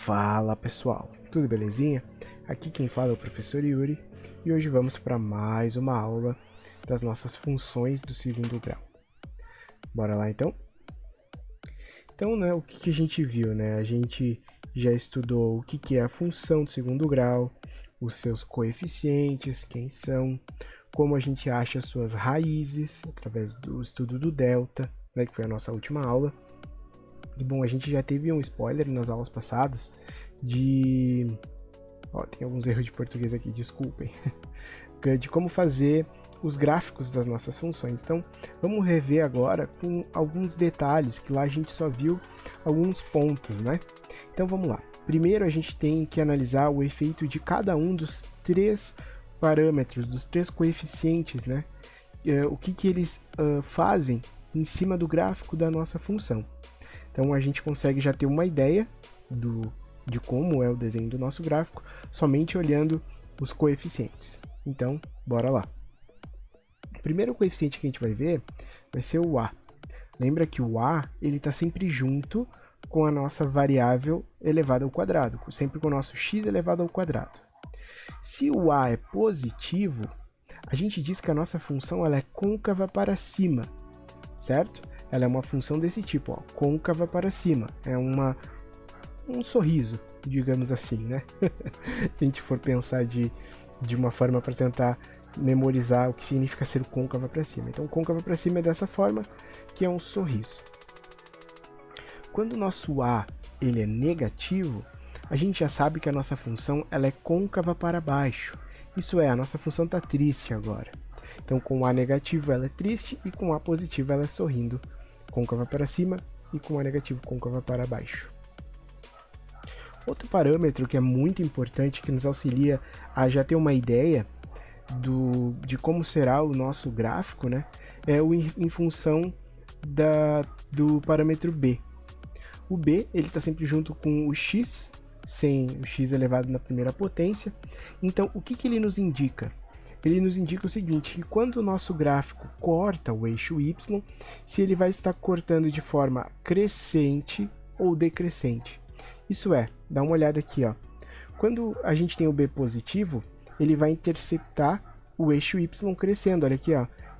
Fala pessoal, tudo belezinha? Aqui quem fala é o professor Yuri e hoje vamos para mais uma aula das nossas funções do segundo grau. Bora lá então? Então, o que a gente viu, A gente já estudou o que é a função do segundo grau, os seus coeficientes, quem são, como a gente acha as suas raízes através do estudo do delta, que foi a nossa última aula. E bom, a gente já teve um spoiler nas aulas passadas de... tem alguns erros de português aqui, desculpem. De como fazer os gráficos das nossas funções. Então, vamos rever agora com alguns detalhes, que lá a gente só viu alguns pontos, Então, vamos lá. Primeiro, a gente tem que analisar o efeito de cada um dos três parâmetros, dos três coeficientes, O que eles fazem em cima do gráfico da nossa função. Então a gente consegue já ter uma ideia de como é o desenho do nosso gráfico, somente olhando os coeficientes. Então, bora lá. O primeiro coeficiente que a gente vai ver vai ser o A. Lembra que o A ele está sempre junto com a nossa variável elevada ao quadrado, sempre com o nosso x elevado ao quadrado. Se o A é positivo, a gente diz que a nossa função ela é côncava para cima, certo? Ela é uma função desse tipo, côncava para cima. É um sorriso, digamos assim, Se a gente for pensar de uma forma para tentar memorizar o que significa ser côncava para cima. Então, côncava para cima é dessa forma, que é um sorriso. Quando o nosso A ele é negativo, a gente já sabe que a nossa função ela é côncava para baixo. Isso é, a nossa função está triste agora. Então, com A negativo ela é triste e com A positivo ela é sorrindo. Côncava para cima e com A negativo côncava para baixo. Outro parâmetro que é muito importante, que nos auxilia a já ter uma ideia de como será o nosso gráfico, é o em função do parâmetro B. O B ele está sempre junto com o x, sem o x elevado na primeira potência. Então, o que ele nos indica? Ele nos indica o seguinte, que quando o nosso gráfico corta o eixo y, se ele vai estar cortando de forma crescente ou decrescente. Isso é, dá uma olhada aqui, Quando a gente tem o B positivo, ele vai interceptar o eixo y crescendo, olha aqui,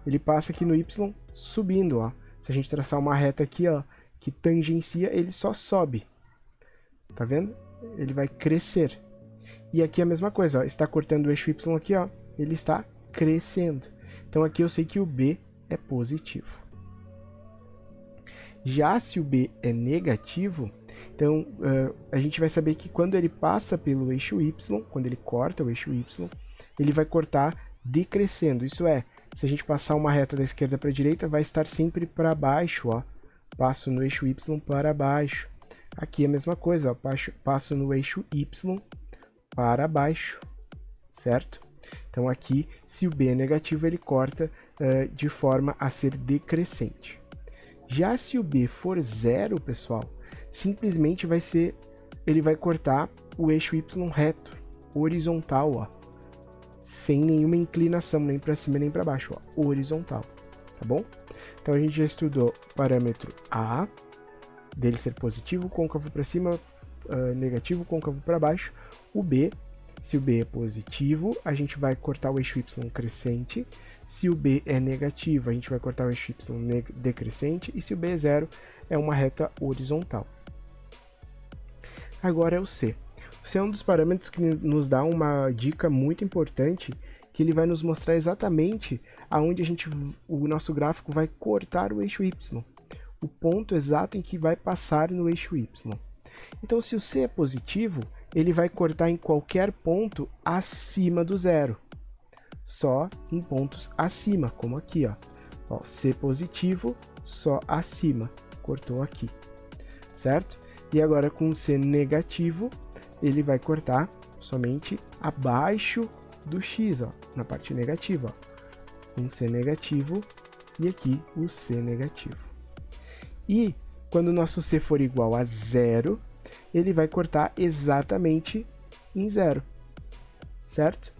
Ele passa aqui no y subindo, Se a gente traçar uma reta aqui, que tangencia, ele só sobe. Tá vendo? Ele vai crescer. E aqui a mesma coisa, está cortando o eixo y aqui, ele está crescendo. Então aqui eu sei que o B é positivo. Já se o B é negativo, então a gente vai saber que quando ele passa pelo eixo y, quando ele corta o eixo y, ele vai cortar decrescendo. Isso é, se a gente passar uma reta da esquerda para a direita, vai estar sempre para baixo, Passo no eixo y para baixo. Aqui a mesma coisa, passo no eixo y para baixo, certo? Então aqui, se o B é negativo, ele corta de forma a ser decrescente. Já se o B for zero, pessoal, simplesmente ele vai cortar o eixo y reto, horizontal, sem nenhuma inclinação, nem para cima nem para baixo, horizontal, tá bom? Então a gente já estudou o parâmetro A, dele ser positivo, côncavo para cima, negativo, côncavo para baixo. O B, se o B é positivo, a gente vai cortar o eixo y crescente. Se o B é negativo, a gente vai cortar o eixo y decrescente. E se o B é zero, é uma reta horizontal. Agora é o C. O C é um dos parâmetros que nos dá uma dica muito importante, que ele vai nos mostrar exatamente aonde o nosso gráfico vai cortar o eixo y. O ponto exato em que vai passar no eixo y. Então, se o C é positivo, ele vai cortar em qualquer ponto acima do zero. Só em pontos acima, como aqui, C positivo, só acima. Cortou aqui, certo? E agora com o C negativo, ele vai cortar somente abaixo do x, na parte negativa. Um C negativo e aqui o C negativo. E quando o nosso C for igual a zero, ele vai cortar exatamente em zero, certo?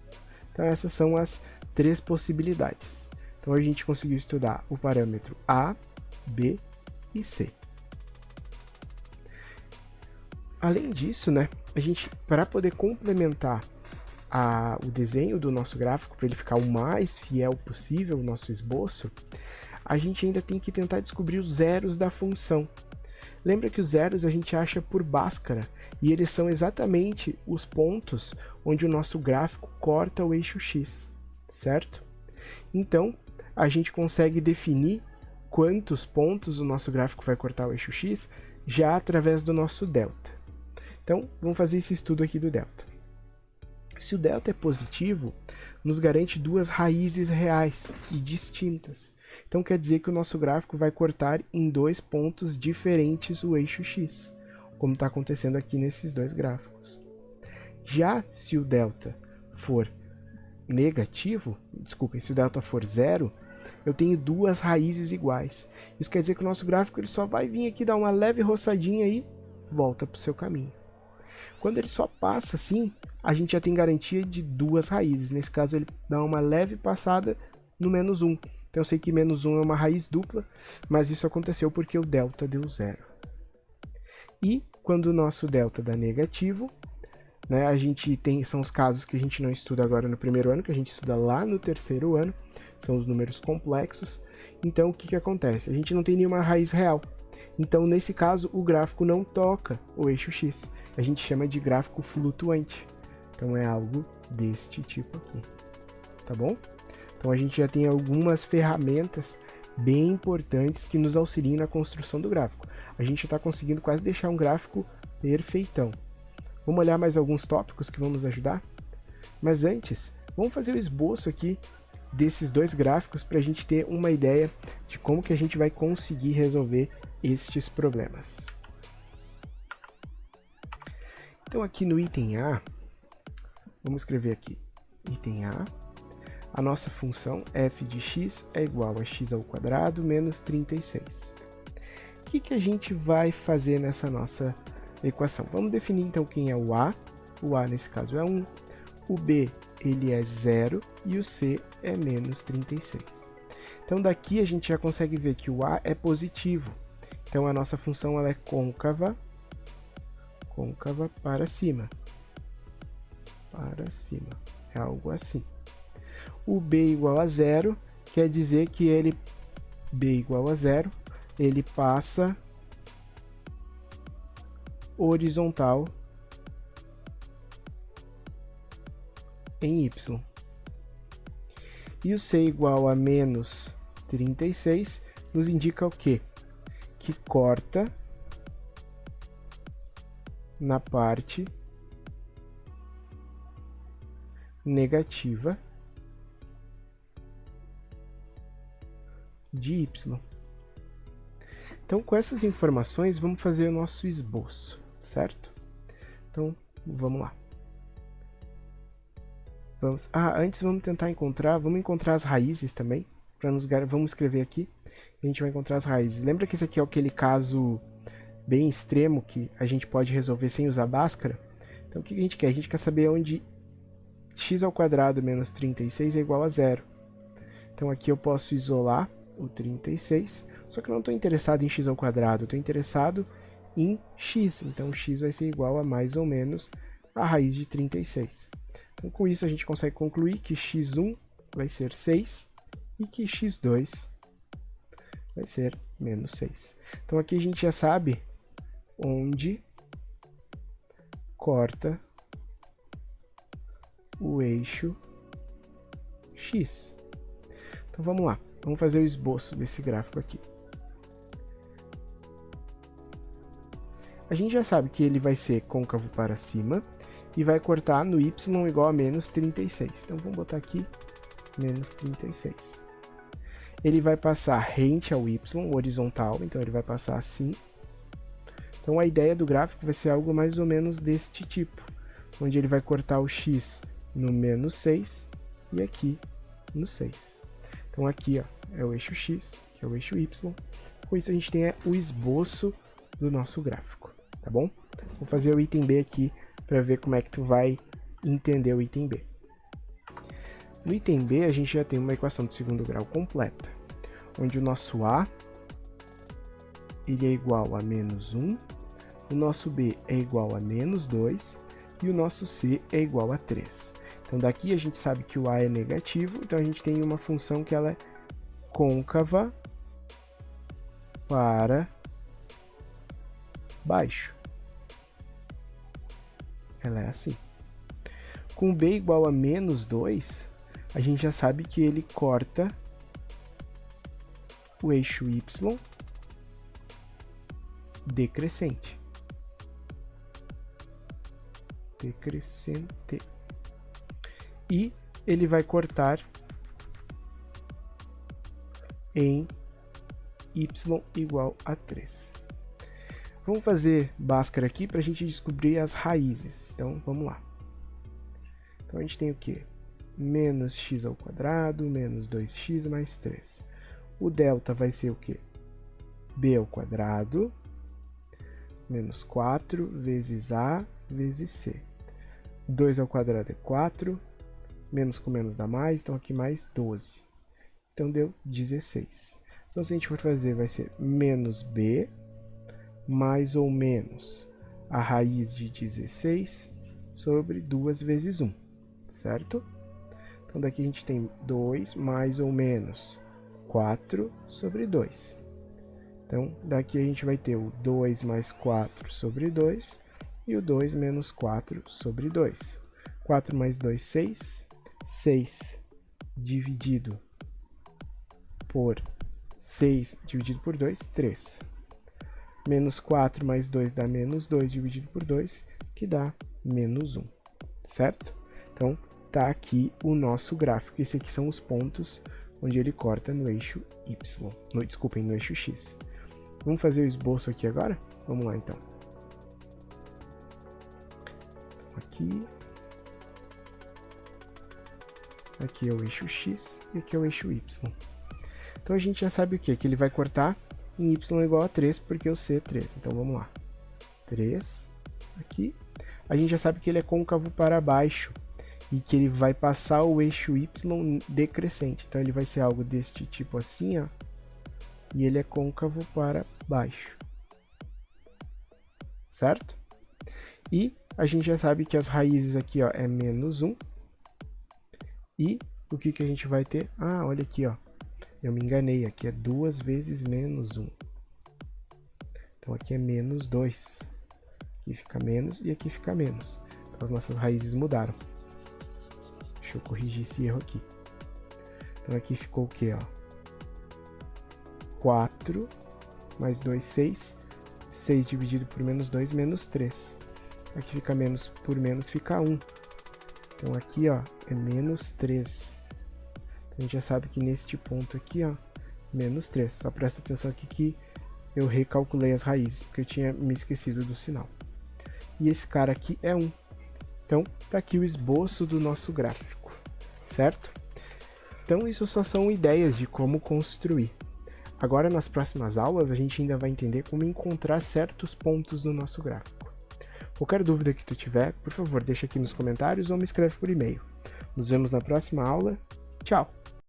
Então essas são as três possibilidades. Então a gente conseguiu estudar o parâmetro A, B e C. Além disso, né, a gente, para poder complementar o desenho do nosso gráfico, para ele ficar o mais fiel possível, o nosso esboço, a gente ainda tem que tentar descobrir os zeros da função. Lembra que os zeros a gente acha por Bhaskara, e eles são exatamente os pontos onde o nosso gráfico corta o eixo X, certo? Então, a gente consegue definir quantos pontos o nosso gráfico vai cortar o eixo X já através do nosso delta. Então, vamos fazer esse estudo aqui do delta. Se o delta é positivo, nos garante duas raízes reais e distintas. Então, quer dizer que o nosso gráfico vai cortar em dois pontos diferentes o eixo X, como está acontecendo aqui nesses dois gráficos. Já se o delta for negativo, desculpem, se o delta for zero, eu tenho duas raízes iguais. Isso quer dizer que o nosso gráfico ele só vai vir aqui dar uma leve roçadinha e volta para o seu caminho. Quando ele só passa assim, a gente já tem garantia de duas raízes. Nesse caso, ele dá uma leve passada no menos 1. Então, eu sei que menos 1 é uma raiz dupla, mas isso aconteceu porque o delta deu zero. E quando o nosso delta dá negativo, né, a gente tem, são os casos que a gente não estuda agora no primeiro ano, que a gente estuda lá no terceiro ano, são os números complexos. Então, o que acontece? A gente não tem nenhuma raiz real. Então, nesse caso, o gráfico não toca o eixo X. A gente chama de gráfico flutuante. Então, é algo deste tipo aqui. Tá bom? Então, a gente já tem algumas ferramentas bem importantes que nos auxiliam na construção do gráfico. A gente está conseguindo quase deixar um gráfico perfeitão. Vamos olhar mais alguns tópicos que vão nos ajudar? Mas antes, vamos fazer o esboço aqui desses dois gráficos para a gente ter uma ideia de como que a gente vai conseguir resolver estes problemas. Então aqui no item A, vamos escrever aqui, item A, a nossa função f de x é igual a x ao quadrado menos 36. O que a gente vai fazer nessa nossa equação? Vamos definir então quem é o A nesse caso é 1, o B ele é 0 e o C é menos 36. Então daqui a gente já consegue ver que o A é positivo, então a nossa função ela é côncava para cima, é algo assim. O B igual a 0 quer dizer que B igual a 0, ele passa horizontal em Y. E o C igual a menos 36 nos indica o quê? Que corta na parte negativa de Y. Então, com essas informações, vamos fazer o nosso esboço, certo? Então, vamos lá. Antes vamos tentar vamos encontrar as raízes também, vamos escrever aqui, a gente vai encontrar as raízes. Lembra que esse aqui é aquele caso bem extremo que a gente pode resolver sem usar Bhaskara? Então, o que a gente quer? A gente quer saber onde x ao quadrado menos 36 é igual a 0. Então, aqui eu posso isolar o 36, só que eu não estou interessado em x ao quadrado, eu estou interessado em x. Então, x vai ser igual a mais ou menos a raiz de 36. Então, com isso, a gente consegue concluir que x1 vai ser 6 e que x2 vai ser menos 6. Então, aqui a gente já sabe onde corta o eixo X. Então, vamos lá. Vamos fazer o esboço desse gráfico aqui. A gente já sabe que ele vai ser côncavo para cima e vai cortar no y igual a menos 36. Então, vamos botar aqui menos 36. Ele vai passar rente ao y, horizontal, então ele vai passar assim. Então, a ideia do gráfico vai ser algo mais ou menos deste tipo, onde ele vai cortar o x no menos 6 e aqui no 6. Então, aqui ó, é o eixo x, que é o eixo y. Com isso, a gente tem o esboço do nosso gráfico, tá bom? Vou fazer o item B aqui para ver como é que tu vai entender o item B. No item B, a gente já tem uma equação de segundo grau completa, onde o nosso A ele é igual a menos 1 o nosso B é igual a menos 2 e o nosso C é igual a 3. Então, daqui a gente sabe que o A é negativo, então a gente tem uma função que ela é côncava para baixo. Ela é assim. Com B igual a menos 2, a gente já sabe que ele corta o eixo Y decrescente. Decrescente. E ele vai cortar em y igual a 3. Vamos fazer Bhaskara aqui para a gente descobrir as raízes. Então, vamos lá. Então, a gente tem o quê? Menos x ao quadrado, menos 2x mais 3. O delta vai ser o quê? B ao quadrado, menos 4 vezes A vezes C. 2 ao quadrado é 4, menos com menos dá mais, então aqui mais 12. Então, deu 16. Então, se a gente for fazer, vai ser menos B mais ou menos a raiz de 16 sobre 2 vezes 1, certo? Então, daqui a gente tem 2 mais ou menos 4 sobre 2. Então, daqui a gente vai ter o 2 mais 4 sobre 2 e o 2 menos 4 sobre 2. 4 mais 2, 6. 6 dividido por 6 dividido por 2, 3. Menos 4 mais 2 dá menos 2 dividido por 2, que dá menos 1, certo? Então, tá aqui o nosso gráfico. Esses aqui são os pontos onde ele corta no eixo Y. Desculpem, no eixo X. Vamos fazer o esboço aqui agora? Vamos lá, então. Aqui. Aqui é o eixo X e aqui é o eixo Y. Então, a gente já sabe o quê? Que ele vai cortar em y igual a 3, porque o C é 3. Então, vamos lá. 3 aqui. A gente já sabe que ele é côncavo para baixo e que ele vai passar o eixo y decrescente. Então, ele vai ser algo deste tipo assim, ó. E ele é côncavo para baixo. Certo? E a gente já sabe que as raízes aqui, ó, é menos 1. E o que a gente vai ter? Ah, olha aqui, ó. Eu me enganei, aqui é 2 vezes menos 1. Então, aqui é menos 2. Aqui fica menos e aqui fica menos. Então, as nossas raízes mudaram. Deixa eu corrigir esse erro aqui. Então, aqui ficou o quê, ó? 4 mais 2, 6. 6 dividido por menos 2, menos 3. Aqui fica menos por menos, fica 1. Então, aqui, ó, é menos 3. A gente já sabe que neste ponto aqui, ó, menos 3. Só presta atenção aqui que eu recalculei as raízes, porque eu tinha me esquecido do sinal. E esse cara aqui é 1. Então, tá aqui o esboço do nosso gráfico, certo? Então, isso só são ideias de como construir. Agora, nas próximas aulas, a gente ainda vai entender como encontrar certos pontos no nosso gráfico. Qualquer dúvida que tu tiver, por favor, deixa aqui nos comentários ou me escreve por e-mail. Nos vemos na próxima aula. Tchau!